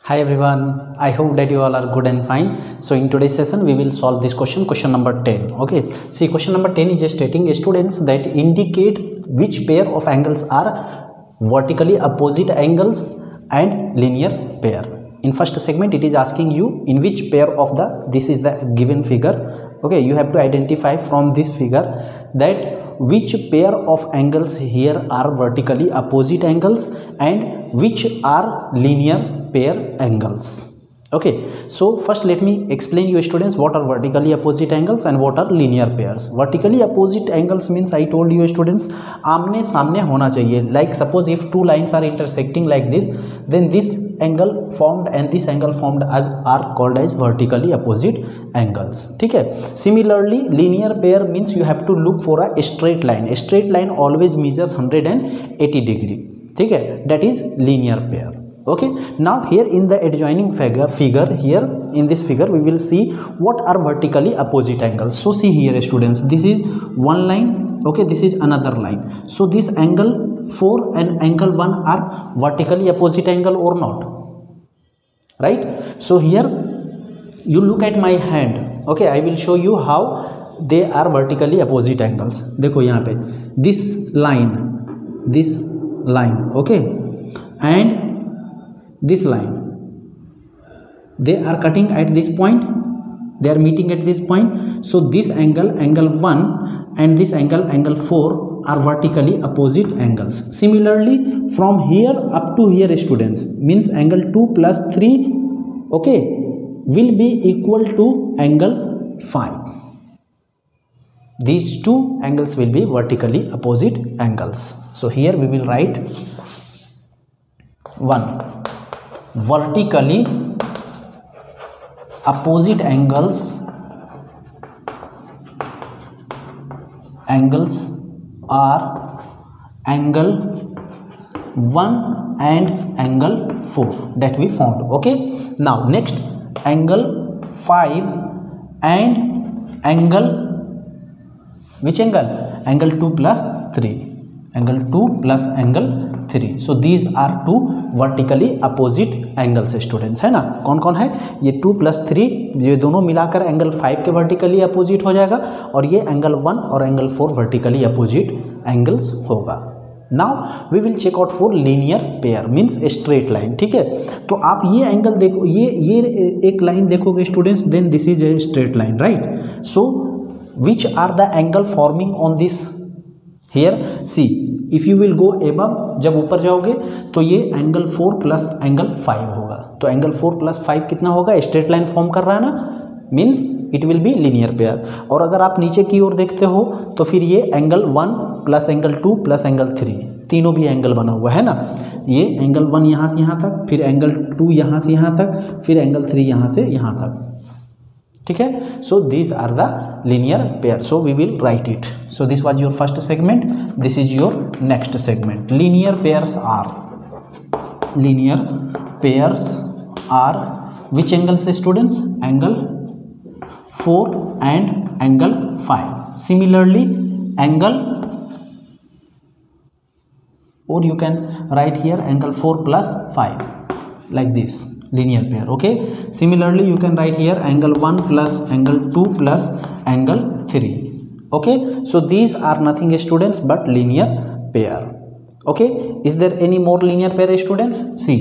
Hi everyone, I hope that you all are good and fine. So in today's session we will solve this question number 10. Okay, see, question number 10 is stating students that indicate which pair of angles are vertically opposite angles and linear pair. In first segment it is asking you in which pair of this is the given figure. Okay, you have to identify from this figure that which pair of angles here are vertically opposite angles and which are linear pair angles. Okay, so first let me explain you students what are vertically opposite angles and what are linear pairs. Vertically opposite angles means I told you students आमने सामने होना चाहिए. Like suppose if two lines are intersecting like this, then this angle formed and this angle formed as are called as vertically opposite angles. ठीक है. Similarly, linear pair means you have to look for a straight line. A straight line always measures 180 degree. ठीक है. That is linear pair. Okay, now here in the adjoining figure here in this figure we will see what are vertically opposite angles. So see here students, this is one line. Okay, this is another line. So this angle 4 and angle 1 are vertically opposite angle or not, right? So here you look at my hand. Okay, I will show you how they are vertically opposite angles. देखो यहाँ पे this line, okay, and this line, they are cutting at this point, they are meeting at this point. So this angle 1 and this angle 4 are vertically opposite angles. Similarly from here up to here students means angle 2 plus 3, okay, will be equal to angle 5. These two angles will be vertically opposite angles. So here we will write 1. Vertically opposite angles are angle 1 and angle 4 that we found. Okay, now next angle 5 and angle, which angle? Angle 2 plus 3, angle 2 plus angle 3. So these are two vertically opposite angles students, है ना. कौन कौन है ये 2 plus 3, ये दोनों मिलाकर angle 5 के वर्टिकली अपोजिट हो जाएगा और ये एंगल 1 और एंगल 4 वर्टिकली अपोजिट एंगल्स होगा. Now we will check out for linear pair means straight line. ठीक है, तो आप ये एंगल देखो, ये एक लाइन देखोगे students, then this is a straight line, right. So which are the angle forming on this here? See, if you will go above, जब ऊपर जाओगे तो ये एंगल 4 प्लस एंगल 5 होगा. तो एंगल 4 प्लस 5 कितना होगा? स्ट्रेट लाइन फॉर्म कर रहा है ना, means it will be linear pair. और अगर आप नीचे की ओर देखते हो तो फिर ये angle 1 plus angle 2 plus angle 3, तीनों भी एंगल बना हुआ है ना. ये एंगल 1 यहाँ से यहाँ तक, फिर एंगल 2 यहाँ से यहाँ तक, फिर एंगल 3 यहाँ से यहाँ तक. ठीक है, so these are the linear pair. So we will write it. So this was your first segment, this is your next segment. Linear pairs are which angles students? Angle 4 and angle 5. Similarly angle, or you can write here angle 4 plus 5 like this, linear pair. Okay, similarly you can write here angle 1 plus angle 2 plus angle 3. Okay, so these are nothing students but linear pair. Okay, is there any more linear pair students? See,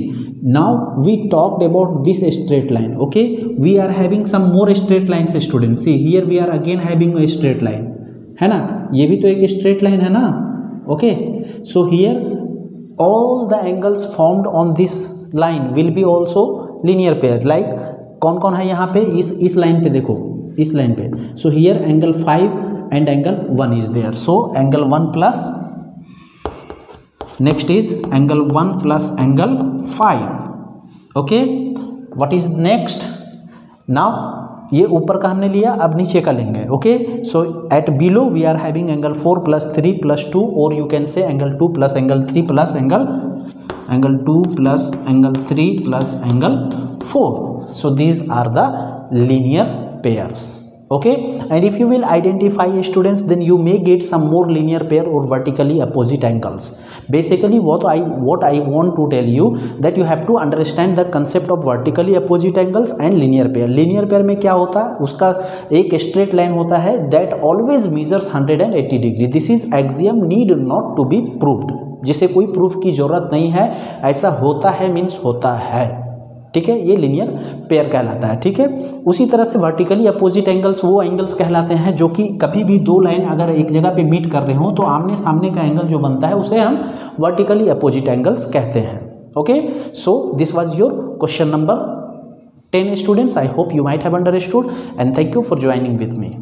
now we talked about this straight line. Okay, we are having some more straight lines students. See here we are again having a straight line, है ना. ये भी तो एक straight line है ना. Okay, so here all the angles formed on this line will be also linear pair. Like कौन कौन है यहाँ पे? इस लाइन पे देखो, इस लाइन पे. So here angle 5 and angle 1 is there. So angle 1 plus, next is angle 1 plus angle 5. Okay, what is next? Now ये ऊपर का हमने लिया, अब नीचे का लेंगे. Okay, so at below we are having angle 4 plus 3 plus 2, और you can say angle 2 plus angle 3 plus angle 2 plus angle 3 plus angle 4. So these are the linear pairs. okay, and if you will identify students, then you may get some more linear pair or vertically opposite angles. Basically what I want to tell you that you have to understand the concept of vertically opposite angles and linear pair. linear pair में क्या होता है, उसका एक straight line होता है that always measures 180 degree. This is axiom need not to be proved, जिसे कोई प्रूफ की जरूरत नहीं है, ऐसा होता है मीन्स होता है, ठीक है, ये लीनियर पेयर कहलाता है, ठीक है. उसी तरह से वर्टिकली अपोजिट एंगल्स वो एंगल्स कहलाते हैं जो कि कभी भी दो लाइन अगर एक जगह पे मीट कर रहे हो तो आमने सामने का एंगल जो बनता है उसे हम वर्टिकली अपोजिट एंगल्स कहते हैं. Okay, so this was your question number 10 students. I hope you might have understood and thank you for joining with me.